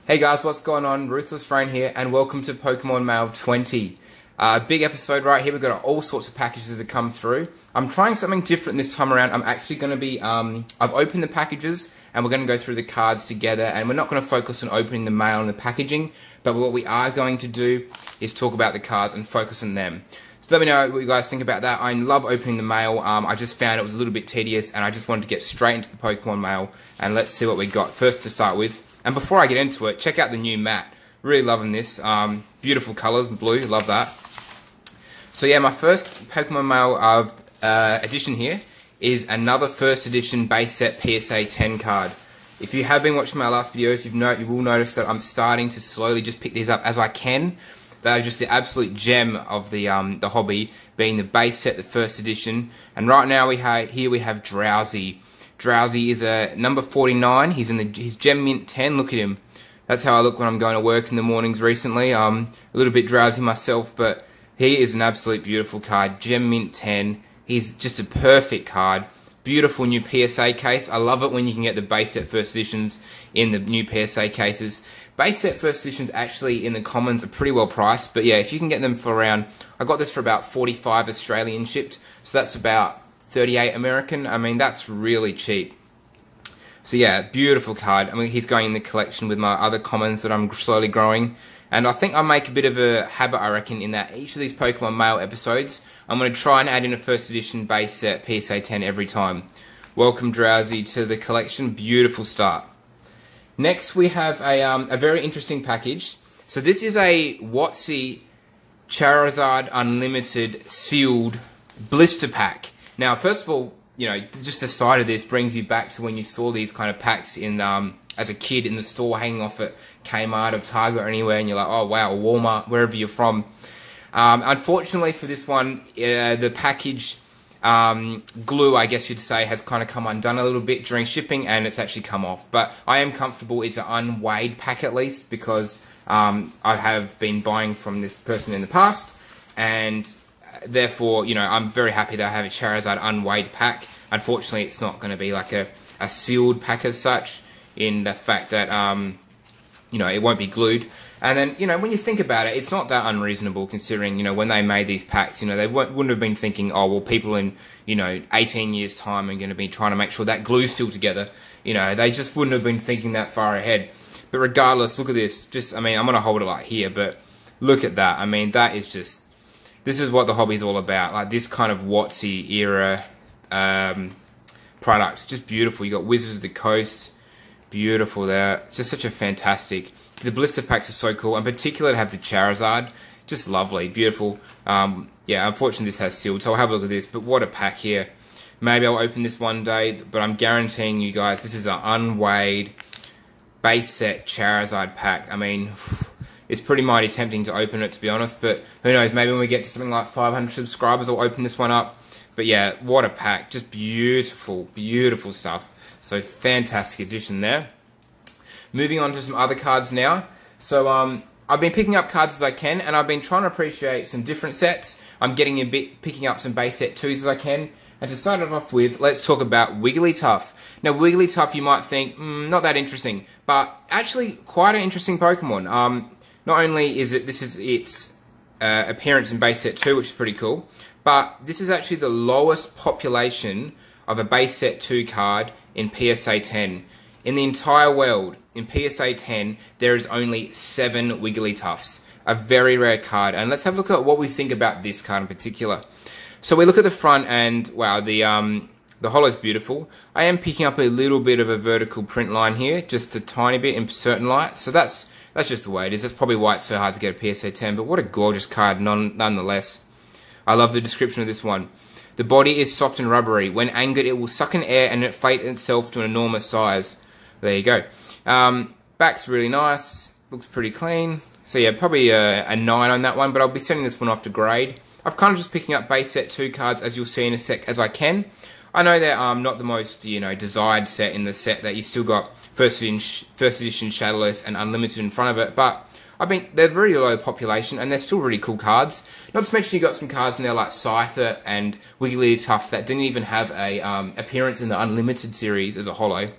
Hey guys, what's going on? RuthlessRain here, and welcome to Pokemon Mail 20. Big episode right here. We've got all sorts of packages that come through. I'm trying something different this time around. I'm actually going to be, I've opened the packages, and we're going to go through the cards together, and we're not going to focus on opening the mail and the packaging, but what we are going to do is talk about the cards and focus on them. So let me know what you guys think about that. I love opening the mail. I just found it was a little bit tedious, and I just wanted to get straight into the Pokemon mail, and let's see what we got. First to start with, and before I get into it, check out the new mat. Really loving this. Beautiful colours, blue, love that. So yeah, my first Pokemon Mail edition here is another first edition base set PSA 10 card. If you have been watching my last videos, you will notice that I'm starting to slowly just pick these up as I can. They're just the absolute gem of the hobby, being the base set, the first edition. And right now we have Drowsy. Drowsy is a number 49. He's in his Gem Mint 10. Look at him. That's how I look when I'm going to work in the mornings recently. A little bit drowsy myself, but he is an absolute beautiful card. Gem Mint 10. He's just a perfect card. Beautiful new PSA case. I love it when you can get the base set first editions in the new PSA cases. Base set first editions actually in the commons are pretty well priced, but yeah, if you can get them for around, I got this for about 45 Australian shipped, so that's about 38 American. I mean, that's really cheap. So yeah, beautiful card. I mean, he's going in the collection with my other commons that I'm slowly growing. And I think I'll make a bit of a habit, I reckon, in that each of these Pokemon Mail episodes, I'm going to try and add in a first edition base set PSA 10 every time. Welcome, Drowsy, to the collection. Beautiful start. Next, we have a very interesting package. So this is a WotC Charizard Unlimited sealed blister pack. Now, first of all, you know, just the sight of this brings you back to when you saw these kind of packs in as a kid in the store hanging off at Kmart or Target or anywhere, and you're like, oh wow, Walmart, wherever you're from. Unfortunately for this one, the package glue, I guess you'd say, has kind of come undone a little bit during shipping, and it's actually come off. But I am comfortable it's an unweighed pack at least, because I have been buying from this person in the past, and therefore, you know, I'm very happy that I have a Charizard unweighed pack. Unfortunately, it's not going to be like a sealed pack as such, in the fact that, you know, it won't be glued. And then, you know, when you think about it, it's not that unreasonable considering, you know, when they made these packs, you know, they wouldn't have been thinking, oh, well, people in, you know, 18 years' time are going to be trying to make sure that glue's still together. You know, they just wouldn't have been thinking that far ahead. But regardless, look at this. Just, I mean, I'm going to hold it like here, but look at that. I mean, that is just, this is what the hobby's all about. Like, this kind of WotC era product. Just beautiful. You got Wizards of the Coast. Beautiful there. It's just such a fantastic. The blister packs are so cool. In particular, to have the Charizard. Just lovely. Beautiful. Yeah, unfortunately this has sealed, so I'll have a look at this. But what a pack here. Maybe I'll open this one day, but I'm guaranteeing you guys this is an unweighed base set Charizard pack. I mean, it's pretty mighty tempting to open it, to be honest, but who knows, maybe when we get to something like 500 subscribers, I'll open this one up. But yeah, what a pack. Just beautiful, beautiful stuff. So fantastic addition there. Moving on to some other cards now. So I've been picking up cards as I can, and I've been trying to appreciate some different sets. I'm getting a bit, picking up some base set 2s as I can. And to start it off with, let's talk about Wigglytuff. Now Wigglytuff, you might think, not that interesting, but actually quite an interesting Pokemon. Not only is this is its appearance in base set 2, which is pretty cool, but this is actually the lowest population of a base set 2 card in PSA 10. In the entire world, in PSA 10, there is only 7 Wigglytuffs. A very rare card. And let's have a look at what we think about this card in particular. So we look at the front, and wow, the holo's beautiful. I am picking up a little bit of a vertical print line here, just a tiny bit in certain light. So that's just the way it is. That's probably why it's so hard to get a PSA 10. But what a gorgeous card nonetheless. I love the description of this one. The body is soft and rubbery. When angered, it will suck in air and inflate itself to an enormous size. There you go. Back's really nice. Looks pretty clean. So yeah, probably a 9 on that one, but I'll be sending this one off to grade. I'm kind of just picking up base set 2 cards, as you'll see in a sec, as I can. I know they're not the most, you know, desired set in the set, that you still got first edition Shadowless and Unlimited in front of it, but I mean, they're very low population, and they're still really cool cards. Not to mention you got some cards in there like Scyther and Wigglytuff that didn't even have a appearance in the Unlimited series as a holo.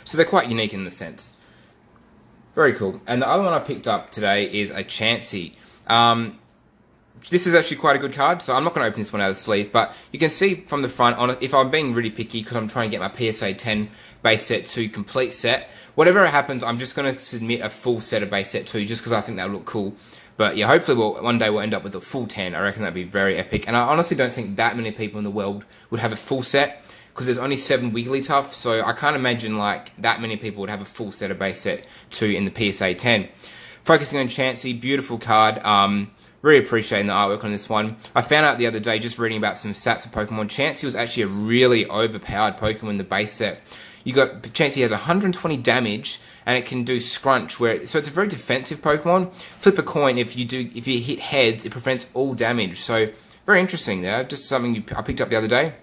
So they're quite unique in the sense. Very cool. And the other one I picked up today is a Chansey. This is actually quite a good card, so I'm not going to open this one out of the sleeve, but you can see from the front, on it, if I'm being really picky, because I'm trying to get my PSA 10 base set to complete set, whatever happens, I'm just going to submit a full set of base set 2, just because I think that'll look cool. But yeah, hopefully one day we'll end up with a full 10. I reckon that'd be very epic. And I honestly don't think that many people in the world would have a full set, because there's only 7 Wigglytuff, so I can't imagine like that many people would have a full set of base set 2 in the PSA 10. Focusing on Chansey, beautiful card. Really appreciating the artwork on this one. I found out the other day, just reading about some stats of Pokemon, Chansey was actually a really overpowered Pokemon in the base set. Chansey has 120 damage, and it can do Scrunch, so it's a very defensive Pokemon. Flip a coin, if you hit heads, it prevents all damage. So very interesting there. Just something I picked up the other day.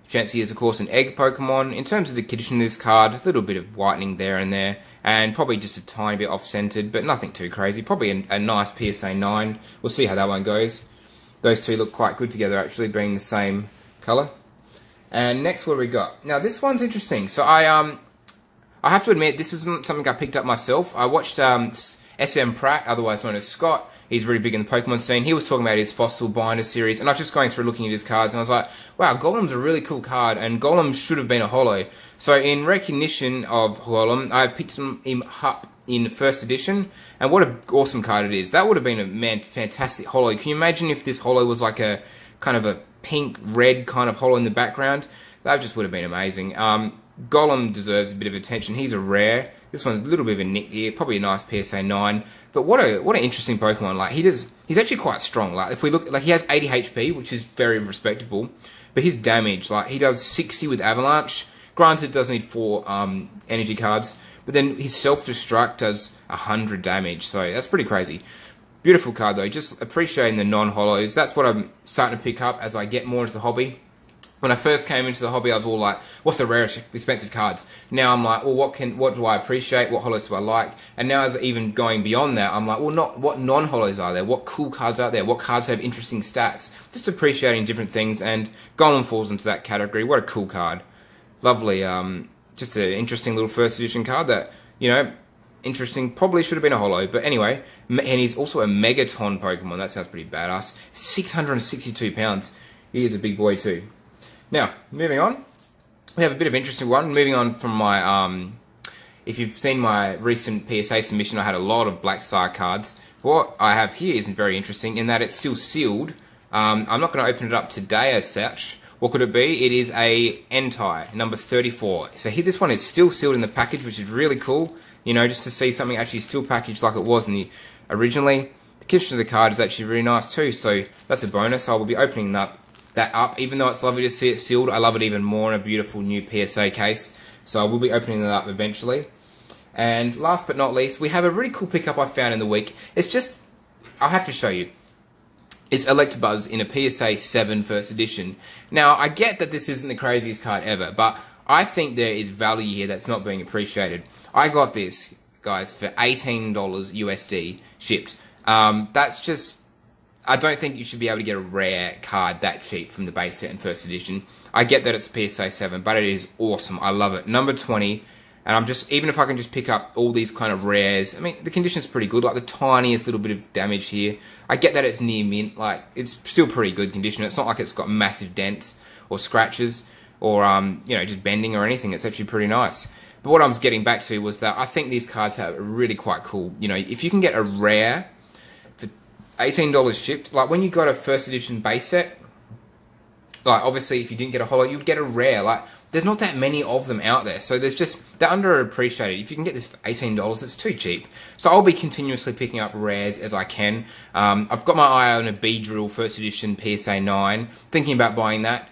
Chansey is of course an egg Pokemon. In terms of the condition of this card, a little bit of whitening there and there, and probably just a tiny bit off-centered, but nothing too crazy. Probably a nice PSA 9. We'll see how that one goes. Those two look quite good together, actually, being the same colour. And next, what do we got? Now, this one's interesting. So I have to admit, this isn't something I picked up myself. I watched SM Pratt, otherwise known as Scott. He's really big in the Pokemon scene. He was talking about his Fossil Binder series, and I was just going through looking at his cards, and I was like, wow, Golem's a really cool card, and Golem should have been a holo. So in recognition of Golem, I've picked him up in first edition, and what an awesome card it is. That would have been a fantastic holo. Can you imagine if this holo was like a kind of a pink, red kind of holo in the background? That just would have been amazing. Golem deserves a bit of attention. He's a rare. This one's a little bit of a nick here, probably a nice PSA 9. But what an interesting Pokemon. Like he's actually quite strong. Like if we look, like he has 80 HP, which is very respectable. But his damage, like he does 60 with Avalanche. Granted, does need 4 energy cards, but then his self-destruct does 100 damage. So that's pretty crazy. Beautiful card though. Just appreciating the non-holos. That's what I'm starting to pick up as I get more into the hobby. When I first came into the hobby, I was all like, what's the rarest expensive cards? Now I'm like, well, what do I appreciate? What holos do I like? And now as even going beyond that, I'm like, well, what non-holos are there? What cool cards are there? What cards have interesting stats? Just appreciating different things, and Golem falls into that category. What a cool card. Lovely, just an interesting little first edition card that, you know, interesting, probably should have been a holo, but anyway, and he's also a Megaton Pokemon. That sounds pretty badass. 662 pounds. He is a big boy too. Now, moving on, we have a bit of an interesting one. Moving on from my, if you've seen my recent PSA submission, I had a lot of Black Star cards. What I have here isn't very interesting in that it's still sealed. I'm not going to open it up today as such. What could it be? It is a Entei, number 34. So here, this one is still sealed in the package, which is really cool. You know, just to see something actually still packaged like it was in the originally. The condition of the card is actually really nice too, so that's a bonus. I will be opening that up, even though it's lovely to see it sealed. I love it even more in a beautiful new PSA case, so I will be opening that up eventually. And last but not least, we have a really cool pickup I found in the week. It's just, I'll have to show you. It's Electabuzz in a PSA 7 first edition. Now, I get that this isn't the craziest card ever, but I think there is value here that's not being appreciated. I got this, guys, for $18 USD shipped. That's just, I don't think you should be able to get a rare card that cheap from the base set in first edition. I get that it's a PSA 7, but it is awesome. I love it. Number 20, and I'm just, even if I can just pick up all these kind of rares, I mean, the condition's pretty good, like the tiniest little bit of damage here. I get that it's near mint, like, it's still pretty good condition. It's not like it's got massive dents or scratches or, you know, just bending or anything. It's actually pretty nice. But what I was getting back to was that I think these cards are really quite cool. You know, if you can get a rare for $18 shipped, like when you got a first edition base set, like obviously if you didn't get a holo, you'd get a rare. Like there's not that many of them out there, so there's just, they're underappreciated. If you can get this for $18, it's too cheap. So I'll be continuously picking up rares as I can. I've got my eye on a Beedrill first edition PSA 9, thinking about buying that.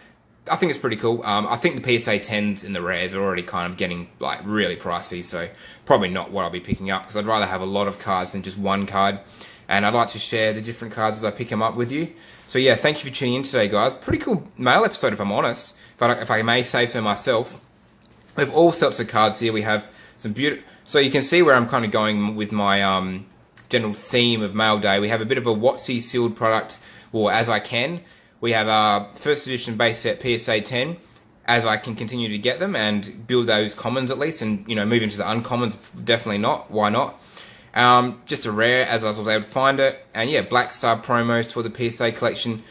I think it's pretty cool. I think the PSA 10s and the rares are already kind of getting like really pricey, so probably not what I'll be picking up, because I'd rather have a lot of cards than just one card. And I'd like to share the different cards as I pick them up with you. So yeah, thank you for tuning in today, guys. Pretty cool mail episode, if I'm honest. If I may say so myself. We have all sorts of cards here. We have some beautiful... So you can see where I'm kind of going with my general theme of mail day. We have a bit of a WotC sealed product, or as I can. We have our first edition base set PSA 10. as I can continue to get them and build those commons at least, and you know, move into the uncommons, definitely not. Why not? Just a rare as I was able to find it, and yeah, Black Star promos toward the PSA collection.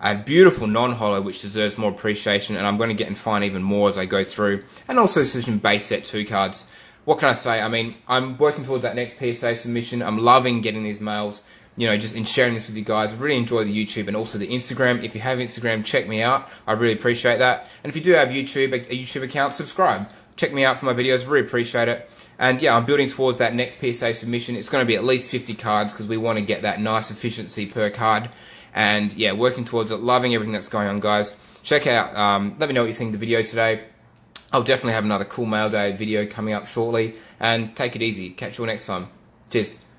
A beautiful non-holo which deserves more appreciation, and I'm going to get and find even more as I go through. And also Decision base set 2 cards. What can I say? I mean, I'm working towards that next PSA submission. I'm loving getting these mails, you know, just in sharing this with you guys. I really enjoy the YouTube and also the Instagram. If you have Instagram, check me out. I really appreciate that. And if you do have a YouTube account, subscribe. Check me out for my videos. Really appreciate it. And yeah, I'm building towards that next PSA submission. It's going to be at least 50 cards because we want to get that nice efficiency per card. And yeah, working towards it. Loving everything that's going on, guys. Check out, let me know what you think of the video today. I'll definitely have another cool mail day video coming up shortly. And take it easy. Catch you all next time. Cheers.